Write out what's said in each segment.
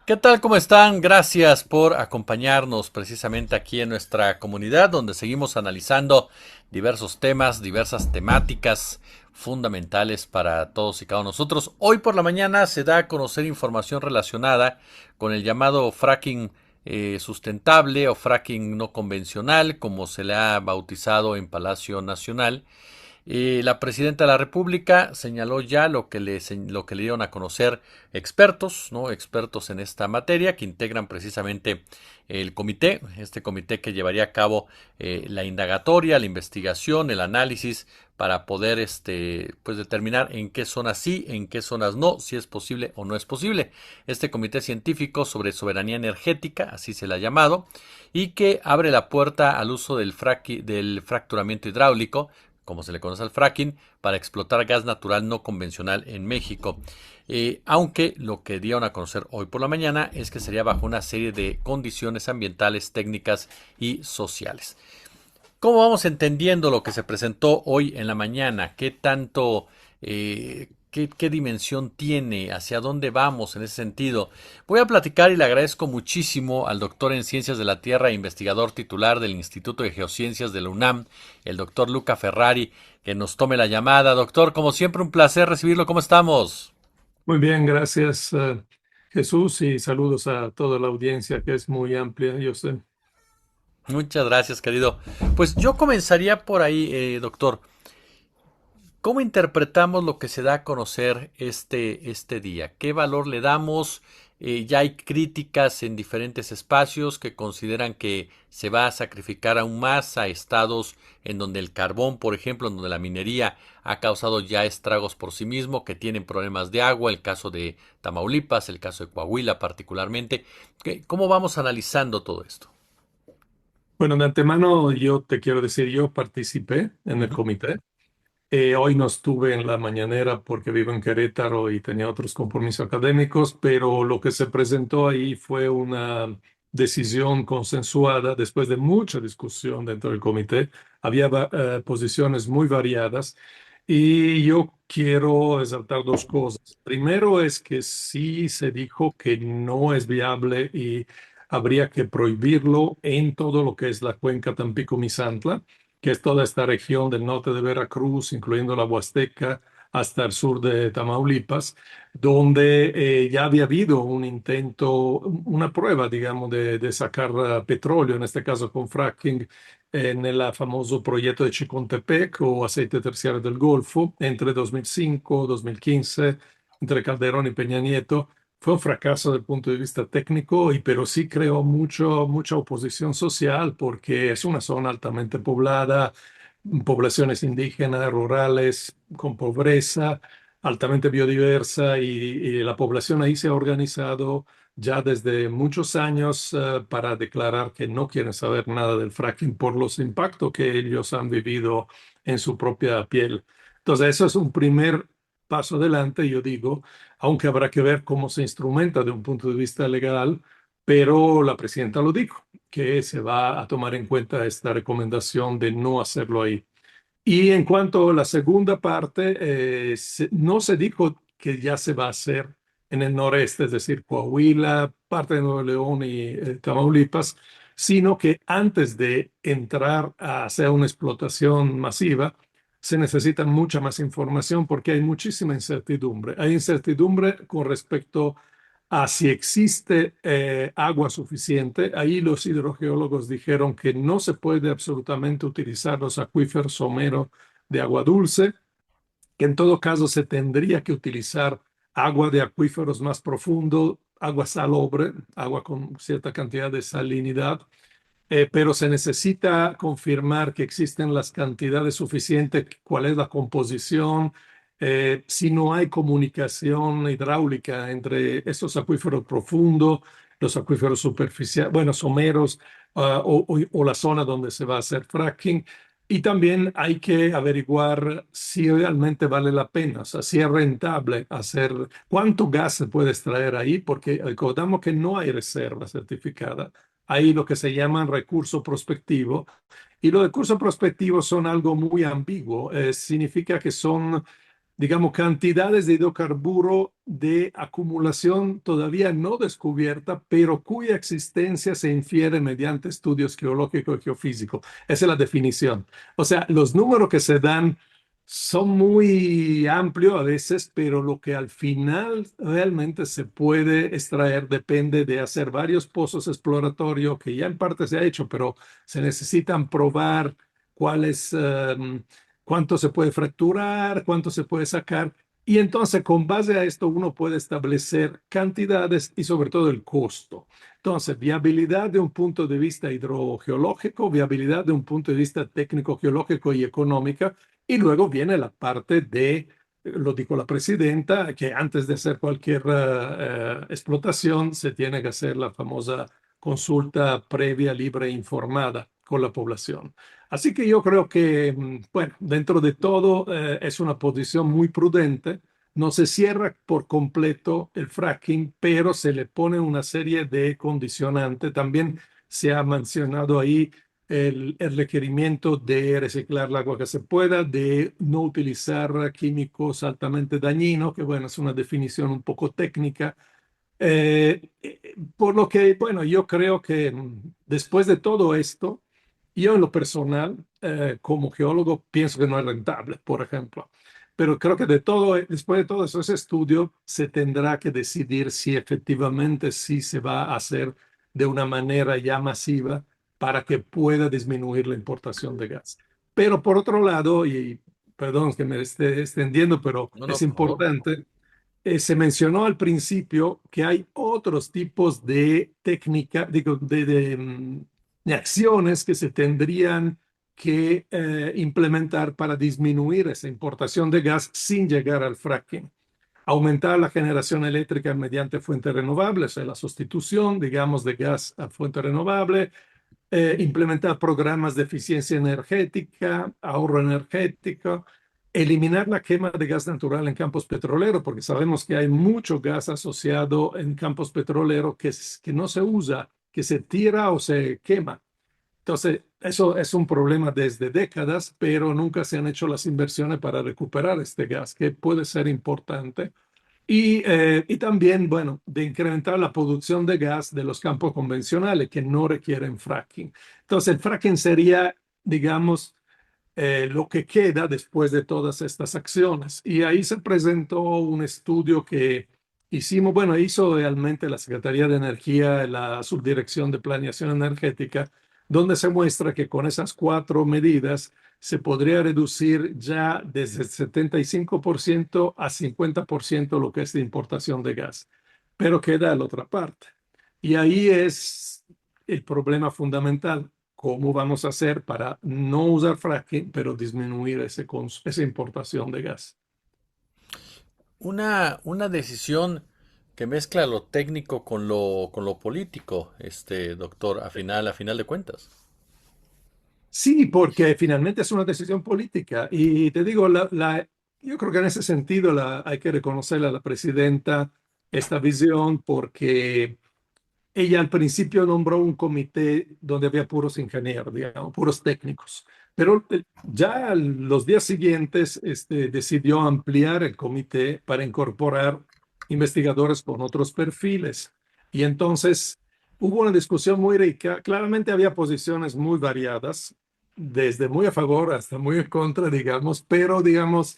¿Qué tal? ¿Cómo están? Gracias por acompañarnos precisamente aquí en nuestra comunidad donde seguimos analizando diversos temas, diversas temáticas fundamentales para todos y cada uno de nosotros. Hoy por la mañana se da a conocer información relacionada con el llamado fracking sustentable o fracking no convencional, como se le ha bautizado en Palacio Nacional. La presidenta de la República señaló ya lo que le dieron a conocer expertos, ¿no? Expertos en esta materia que integran precisamente el comité, este comité que llevaría a cabo la indagatoria, la investigación, el análisis para poder pues determinar en qué zonas sí, en qué zonas no, si es posible o no es posible. Este comité científico sobre soberanía energética, así se le ha llamado, y que abre la puerta al uso del fracturamiento hidráulico, como se le conoce al fracking, para explotar gas natural no convencional en México. Aunque lo que dieron a conocer hoy por la mañana es que sería bajo una serie de condiciones ambientales, técnicas y sociales. ¿Cómo vamos entendiendo lo que se presentó hoy en la mañana? ¿Qué tanto, qué dimensión tiene? ¿Hacia dónde vamos en ese sentido? Voy a platicar y le agradezco muchísimo al doctor en Ciencias de la Tierra e investigador titular del Instituto de Geociencias de la UNAM, el doctor Luca Ferrari, que nos tome la llamada. Doctor, como siempre, un placer recibirlo. ¿Cómo estamos? Muy bien, gracias, Jesús, y saludos a toda la audiencia que es muy amplia, yo sé. Muchas gracias, querido. Pues yo comenzaría por ahí, doctor. ¿Cómo interpretamos lo que se da a conocer este día? ¿Qué valor le damos? Ya hay críticas en diferentes espacios que consideran que se va a sacrificar aún más a estados en donde el carbón, por ejemplo, en donde la minería ha causado ya estragos por sí mismo, que tienen problemas de agua, el caso de Tamaulipas, el caso de Coahuila particularmente. ¿Cómo vamos analizando todo esto? Bueno, de antemano yo te quiero decir, yo participé en el Ujú. comité. Hoy no estuve en la mañanera porque vivo en Querétaro y tenía otros compromisos académicos, pero lo que se presentó ahí fue una decisión consensuada después de mucha discusión dentro del comité. Había posiciones muy variadas y yo quiero resaltar dos cosas. Primero es que sí se dijo que no es viable y habría que prohibirlo en todo lo que es la cuenca Tampico-Misantla, que es toda esta región del norte de Veracruz, incluyendo la Huasteca, hasta el sur de Tamaulipas, donde ya había habido un intento, una prueba, digamos, de sacar petróleo, en este caso con fracking, en el famoso proyecto de Chicontepec o aceite terciario del Golfo, entre 2005 y 2015, entre Calderón y Peña Nieto. Fue un fracaso desde el punto de vista técnico, pero sí creó mucha oposición social porque es una zona altamente poblada, poblaciones indígenas, rurales, con pobreza, altamente biodiversa y la población ahí se ha organizado ya desde muchos años para declarar que no quieren saber nada del fracking por los impactos que ellos han vivido en su propia piel. Entonces, eso es un primer paso adelante, yo digo, aunque habrá que ver cómo se instrumenta de un punto de vista legal, pero la presidenta lo dijo, que se va a tomar en cuenta esta recomendación de no hacerlo ahí. Y en cuanto a la segunda parte, no se dijo que ya se va a hacer en el noreste, es decir, Coahuila, parte de Nuevo León y Tamaulipas, sino que antes de entrar a hacer una explotación masiva, se necesita mucha más información porque hay muchísima incertidumbre. Hay incertidumbre con respecto a si existe agua suficiente. Ahí los hidrogeólogos dijeron que no se puede absolutamente utilizar los acuíferos someros de agua dulce, que en todo caso se tendría que utilizar agua de acuíferos más profundo, agua salobre, agua con cierta cantidad de salinidad, pero se necesita confirmar que existen las cantidades suficientes, cuál es la composición, si no hay comunicación hidráulica entre estos acuíferos profundos, los acuíferos superficiales, bueno, someros, o la zona donde se va a hacer fracking. Y también hay que averiguar si realmente vale la pena, o sea, si es rentable hacer, cuánto gas se puede extraer ahí, porque recordamos que no hay reserva certificada. Hay lo que se llaman recurso prospectivo. Y los recursos prospectivos son algo muy ambiguo. Significa que son digamos, cantidades de hidrocarburo de acumulación todavía no descubierta, pero cuya existencia se infiere mediante estudios geológicos y geofísicos. Esa es la definición. O sea, los números que se dan son muy amplios a veces, pero lo que al final realmente se puede extraer depende de hacer varios pozos exploratorios, que ya en parte se ha hecho, pero se necesitan probar cuáles, cuánto se puede fracturar, cuánto se puede sacar. Y entonces, con base a esto, uno puede establecer cantidades y sobre todo el costo. Entonces, viabilidad de un punto de vista hidrogeológico, viabilidad de un punto de vista técnico, geológico y económica. Y luego viene la parte de, lo dijo la presidenta, que antes de hacer cualquier explotación se tiene que hacer la famosa consulta previa, libre e informada con la población. Así que yo creo que, bueno, dentro de todo es una posición muy prudente. No se cierra por completo el fracking, pero se le pone una serie de condicionantes. También se ha mencionado ahí el requerimiento de reciclar el agua que se pueda, de no utilizar químicos altamente dañinos, que bueno, es una definición un poco técnica. Por lo que, bueno, yo creo que después de todo esto, yo en lo personal, como geólogo, pienso que no es rentable, por ejemplo. Pero creo que de todo, después de todo eso, ese estudio se tendrá que decidir si efectivamente sí se va a hacer de una manera ya masiva para que pueda disminuir la importación de gas. Pero por otro lado, y perdón que me esté extendiendo, pero No, no, es por favor. importante, se mencionó al principio que hay otros tipos de técnica, digo, de acciones que se tendrían que implementar para disminuir esa importación de gas sin llegar al fracking. Aumentar la generación eléctrica mediante fuentes renovables, la sustitución, digamos, de gas a fuente renovable, implementar programas de eficiencia energética, ahorro energético, eliminar la quema de gas natural en campos petroleros, porque sabemos que hay mucho gas asociado en campos petroleros que no se usa, que se tira o se quema. Entonces, eso es un problema desde décadas, pero nunca se han hecho las inversiones para recuperar este gas, que puede ser importante. Y también, bueno, de incrementar la producción de gas de los campos convencionales que no requieren fracking. Entonces, el fracking sería, digamos, lo que queda después de todas estas acciones. Y ahí se presentó un estudio que hicimos, bueno, hizo realmente la Secretaría de Energía, la Subdirección de Planeación Energética, donde se muestra que con esas cuatro medidas se podría reducir ya desde el 75% a 50% lo que es de importación de gas. Pero queda la otra parte. Y ahí es el problema fundamental. ¿Cómo vamos a hacer para no usar fracking, pero disminuir esa importación de gas? Una decisión que mezcla lo técnico con lo político, doctor, a final de cuentas. Sí, porque finalmente es una decisión política. Y te digo, yo creo que en ese sentido hay que reconocerle a la presidenta esta visión porque ella al principio nombró un comité donde había puros ingenieros, digamos, puros técnicos. Pero ya los días siguientes decidió ampliar el comité para incorporar investigadores con otros perfiles. Y entonces hubo una discusión muy rica. Claramente había posiciones muy variadas, desde muy a favor hasta muy en contra, digamos, pero digamos,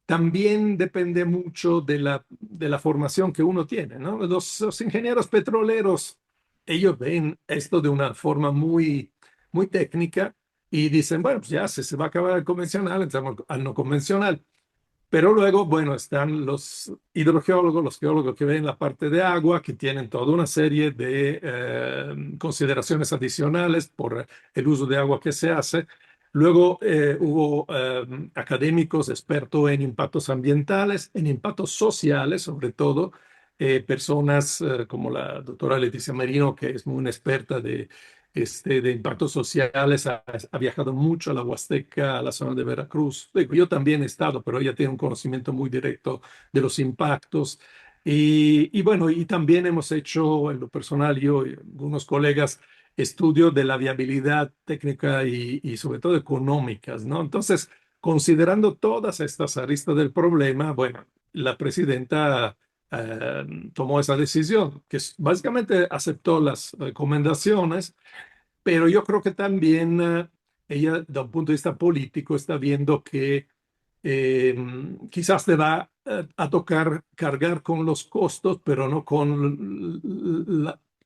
también depende mucho de la formación que uno tiene, ¿no? Los ingenieros petroleros, ellos ven esto de una forma muy, muy técnica y dicen, bueno, pues ya se va a acabar el convencional, entramos al no convencional. Pero luego, bueno, están los hidrogeólogos, los geólogos que ven la parte de agua, que tienen toda una serie de consideraciones adicionales por el uso de agua que se hace. Luego hubo académicos expertos en impactos ambientales, en impactos sociales, sobre todo, personas como la doctora Leticia Merino, que es muy una experta de impactos sociales, ha viajado mucho a la Huasteca, a la zona de Veracruz. Digo, yo también he estado, pero ella tiene un conocimiento muy directo de los impactos. Y bueno, y también hemos hecho en lo personal, yo y algunos colegas, estudio de la viabilidad técnica y sobre todo económicas, ¿no? Entonces, considerando todas estas aristas del problema, bueno, la presidenta tomó esa decisión, que básicamente aceptó las recomendaciones, pero yo creo que también ella, da un punto de vista político, está viendo que eh, quizás te va a tocar cargar con los costos, pero no con,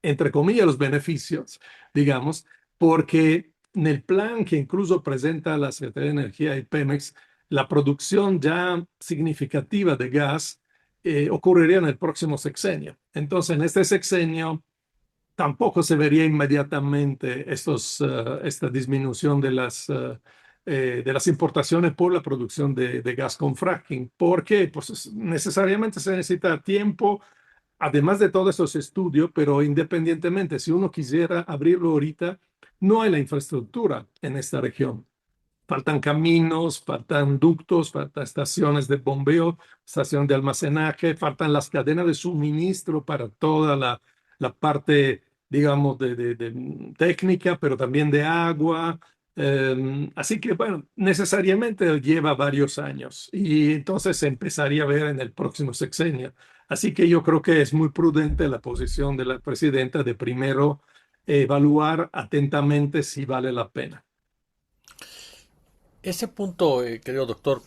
entre comillas, los beneficios, digamos, porque en el plan que incluso presenta la Secretaría de Energía y Pemex, la producción ya significativa de gas ocurriría en el próximo sexenio. Entonces, en este sexenio tampoco se vería inmediatamente esta disminución de las importaciones por la producción de gas con fracking, porque pues, necesariamente se necesita tiempo, además de todos esos estudios, pero independientemente, si uno quisiera abrirlo ahorita, no hay la infraestructura en esta región. Faltan caminos, faltan ductos, faltan estaciones de bombeo, estación de almacenaje, faltan las cadenas de suministro para toda la parte, digamos, de técnica, pero también de agua. Así que, bueno, necesariamente lleva varios años y entonces se empezaría a ver en el próximo sexenio. Así que yo creo que es muy prudente la posición de la presidenta de primero evaluar atentamente si vale la pena. Ese punto, querido doctor,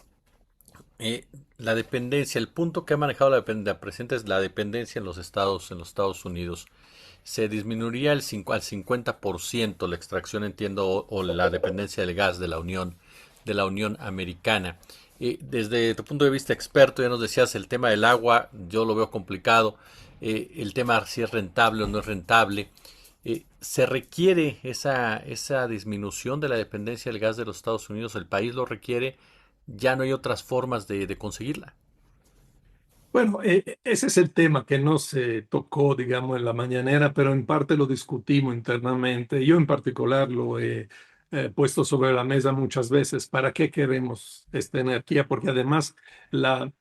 eh, la dependencia, el punto que ha manejado la presidenta es la dependencia en los Estados Unidos. Se disminuiría al 50% la extracción, entiendo, o la dependencia del gas de la Unión Americana. Desde tu punto de vista experto, ya nos decías el tema del agua, yo lo veo complicado. El tema si es rentable o no es rentable. ¿Se requiere esa disminución de la dependencia del gas de los Estados Unidos? ¿El país lo requiere? ¿Ya no hay otras formas de conseguirla? Bueno, ese es el tema que no se tocó, digamos, en la mañanera, pero en parte lo discutimos internamente. Yo en particular lo he puesto sobre la mesa muchas veces. ¿Para qué queremos esta energía? Porque además la,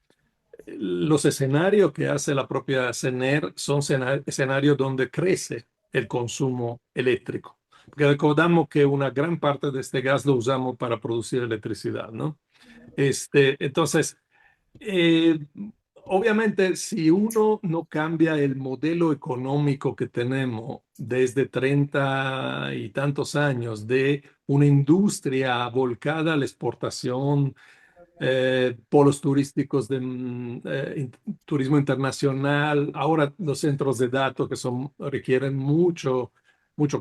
los escenarios que hace la propia CENER son escenarios donde crece el consumo eléctrico. Porque recordamos que una gran parte de este gas lo usamos para producir electricidad, ¿no? Entonces, eh, obviamente, si uno no cambia el modelo económico que tenemos desde 30 y tantos años de una industria volcada a la exportación, polos turísticos de turismo internacional, ahora los centros de datos que requieren mucho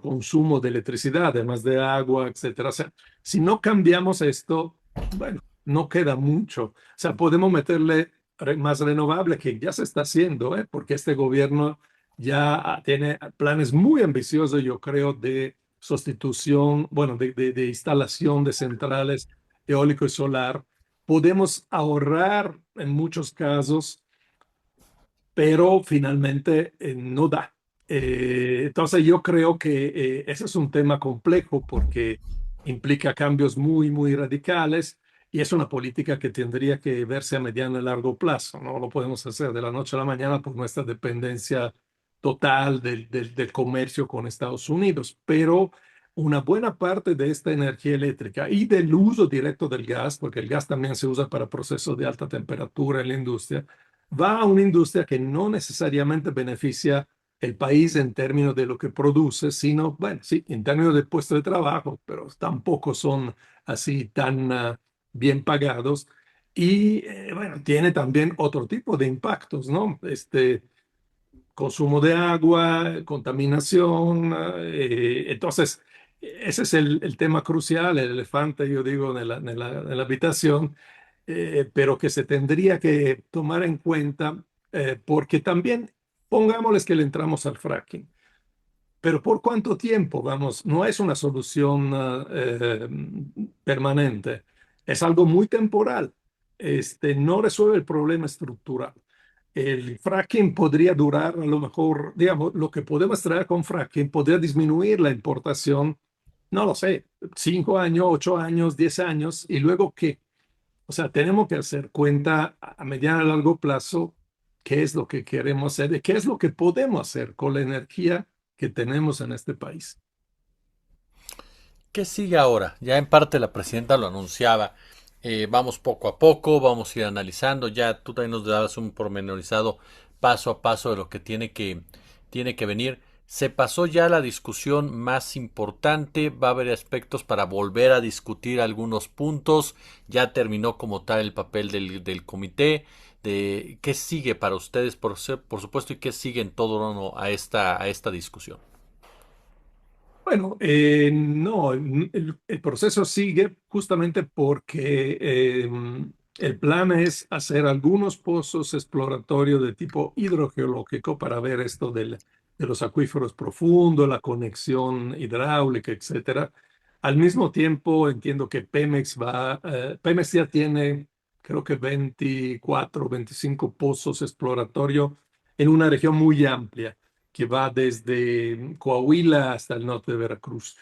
consumo de electricidad, además de agua, etcétera. O sea, si no cambiamos esto, bueno, no queda mucho. O sea, podemos meterle más renovable, que ya se está haciendo, porque este gobierno ya tiene planes muy ambiciosos, yo creo, de sustitución, bueno, de instalación de centrales eólico y solar. Podemos ahorrar en muchos casos, pero finalmente no da. Entonces yo creo que ese es un tema complejo porque implica cambios muy radicales y es una política que tendría que verse a mediano y largo plazo. No lo podemos hacer de la noche a la mañana por nuestra dependencia total del comercio con Estados Unidos, pero una buena parte de esta energía eléctrica y del uso directo del gas, porque el gas también se usa para procesos de alta temperatura en la industria, va a una industria que no necesariamente beneficia el país en términos de lo que produce, sino, bueno, sí, en términos de puestos de trabajo, pero tampoco son así tan bien pagados. Y bueno, tiene también otro tipo de impactos, ¿no? Consumo de agua, contaminación. Entonces, ese es el tema crucial, el elefante, yo digo, en la habitación, pero que se tendría que tomar en cuenta, porque también, pongámosles que le entramos al fracking, pero ¿por cuánto tiempo? Vamos, no es una solución permanente, es algo muy temporal. No resuelve el problema estructural. El fracking podría durar, a lo mejor, digamos, lo que podemos traer con fracking podría disminuir la importación, no lo sé, 5 años, 8 años, 10 años, y luego qué. O sea, tenemos que hacer cuenta a mediano y largo plazo qué es lo que queremos hacer y qué es lo que podemos hacer con la energía que tenemos en este país. ¿Qué sigue ahora? Ya en parte la presidenta lo anunciaba. Vamos poco a poco, vamos a ir analizando. Ya tú también nos dabas un pormenorizado paso a paso de lo que tiene que venir. Se pasó ya la discusión más importante, va a haber aspectos para volver a discutir algunos puntos. Ya terminó como tal el papel del comité. De qué sigue para ustedes, por supuesto, y qué sigue en todo a esta discusión. Bueno, no, el proceso sigue justamente porque el plan es hacer algunos pozos exploratorios de tipo hidrogeológico para ver esto de los acuíferos profundos, la conexión hidráulica, etcétera. Al mismo tiempo, entiendo que Pemex ya tiene, creo que 24, 25 pozos exploratorios en una región muy amplia que va desde Coahuila hasta el norte de Veracruz.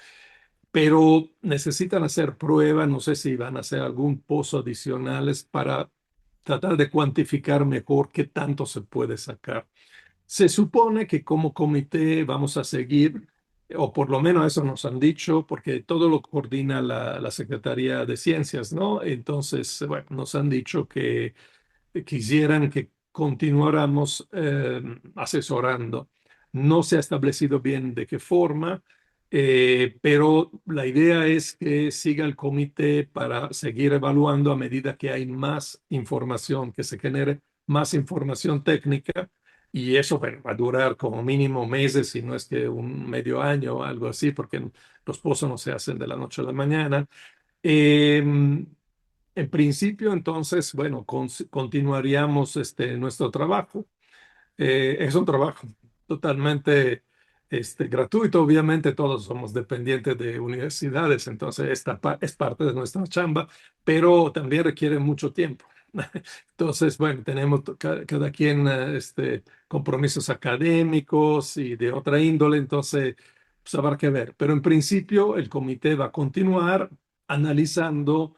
Pero necesitan hacer pruebas, no sé si van a hacer algún pozo adicionales para tratar de cuantificar mejor qué tanto se puede sacar. Se supone que como comité vamos a seguir, o por lo menos eso nos han dicho, porque todo lo coordina la Secretaría de Ciencias, ¿no? Entonces, bueno, nos han dicho que quisieran que continuáramos asesorando. No se ha establecido bien de qué forma, pero la idea es que siga el comité para seguir evaluando a medida que hay más información, que se genere más información técnica. Y eso, bueno, va a durar como mínimo meses, si no es que un medio año o algo así, porque los pozos no se hacen de la noche a la mañana. En principio, entonces, bueno, continuaríamos nuestro trabajo. Es un trabajo totalmente gratuito. Obviamente, todos somos dependientes de universidades, entonces es parte de nuestra chamba, pero también requiere mucho tiempo. Entonces, bueno, tenemos cada quien compromisos académicos y de otra índole, entonces, pues habrá que ver. Pero en principio, el comité va a continuar analizando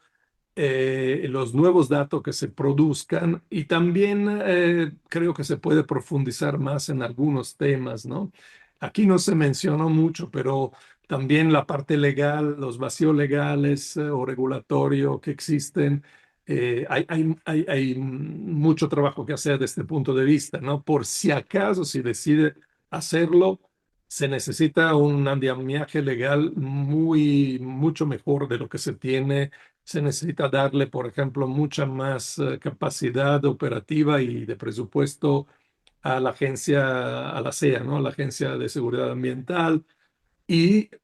los nuevos datos que se produzcan y también creo que se puede profundizar más en algunos temas, ¿no? Aquí no se mencionó mucho, pero también la parte legal, los vacíos legales o regulatorio que existen, hay mucho trabajo que hacer desde este punto de vista, ¿no? Por si acaso, si decide hacerlo, se necesita un andamiaje legal mucho mejor de lo que se tiene. Se necesita darle, por ejemplo, mucha más capacidad operativa y de presupuesto a la agencia, a la CEA, ¿no? A la Agencia de Seguridad Ambiental.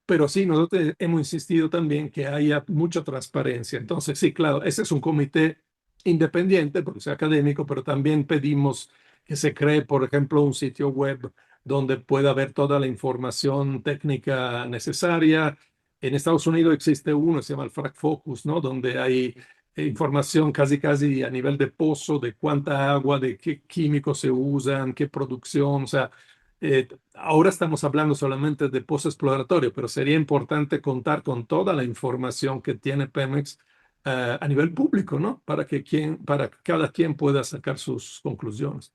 Pero sí, nosotros hemos insistido también que haya mucha transparencia. Entonces, sí, claro, ese es un comité independiente, porque es académico, pero también pedimos que se cree, por ejemplo, un sitio web donde pueda haber toda la información técnica necesaria. En Estados Unidos existe uno, se llama el Frac Focus, ¿no? Donde hay información casi a nivel de pozo, de cuánta agua, de qué químicos se usan, qué producción, o sea, ahora estamos hablando solamente de pozo exploratorio, pero sería importante contar con toda la información que tiene Pemex a nivel público, ¿no? Para que cada quien pueda sacar sus conclusiones.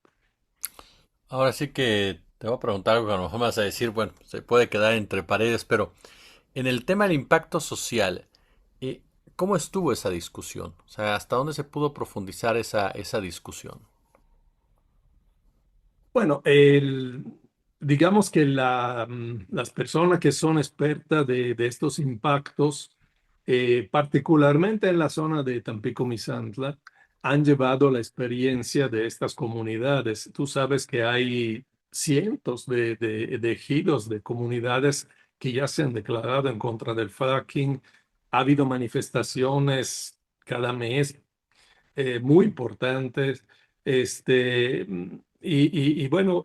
Ahora sí que te voy a preguntar algo que a lo mejor me vas a decir, bueno, se puede quedar entre paredes, pero en el tema del impacto social, eh, ¿cómo estuvo esa discusión? O sea, ¿hasta dónde se pudo profundizar esa discusión? Bueno, digamos que las personas que son expertas de estos impactos, particularmente en la zona de Tampico-Misantla, han llevado la experiencia de estas comunidades. Tú sabes que hay cientos de ejidos, de comunidades que ya se han declarado en contra del fracking. Ha habido manifestaciones cada mes muy importantes. Bueno,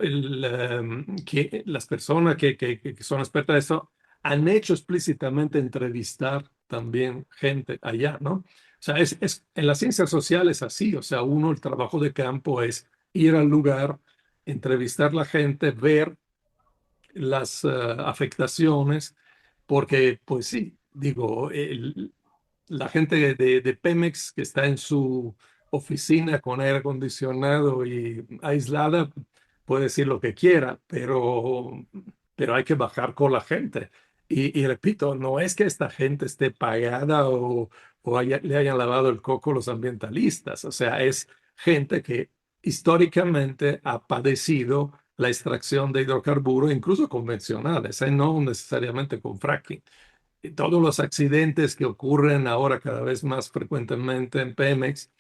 las personas que son expertas de eso han hecho explícitamente entrevistar también gente allá, ¿no? O sea, en las ciencias sociales así, o sea, uno, el trabajo de campo es ir al lugar, entrevistar la gente, ver las afectaciones, porque pues sí, digo, la gente de Pemex que está en su oficina con aire acondicionado y aislada puede decir lo que quiera, pero hay que bajar con la gente. Y repito, no es que esta gente esté pagada o o le hayan lavado el coco los ambientalistas. O sea, es gente que históricamente ha padecido la extracción de hidrocarburos, incluso convencionales, no necesariamente con fracking. Y todos los accidentes que ocurren ahora cada vez más frecuentemente en Pemex,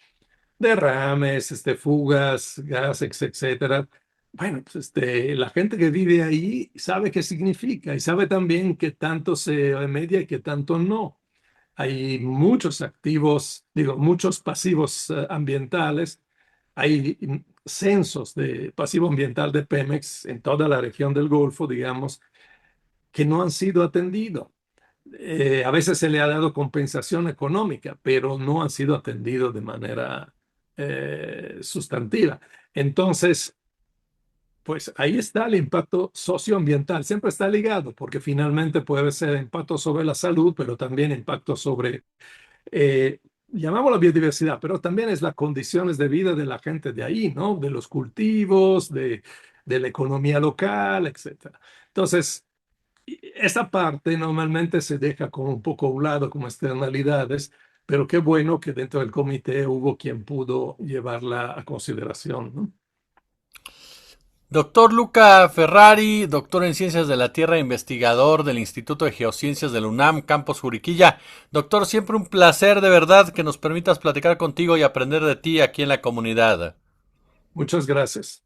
derrames, fugas, gases, etcétera. Bueno, pues la gente que vive ahí sabe qué significa y sabe también qué tanto se media y qué tanto no. Hay muchos activos, digo, muchos pasivos ambientales. Hay censos de pasivo ambiental de Pemex en toda la región del Golfo, digamos, que no han sido atendidos. A veces se le ha dado compensación económica, pero no han sido atendidos de manera sustantiva. Entonces, pues ahí está el impacto socioambiental. Siempre está ligado, porque finalmente puede ser impacto sobre la salud, pero también impacto sobre, llamamos la biodiversidad, pero también es las condiciones de vida de la gente de ahí, ¿no? De los cultivos, de la economía local, etcétera. Entonces, esa parte normalmente se deja como un poco a un lado como externalidades, pero qué bueno que dentro del comité hubo quien pudo llevarla a consideración, ¿no? Doctor Luca Ferrari, doctor en Ciencias de la Tierra, investigador del Instituto de Geociencias del UNAM, Campus Juriquilla. Doctor, siempre un placer de verdad que nos permitas platicar contigo y aprender de ti aquí en la comunidad. Muchas gracias.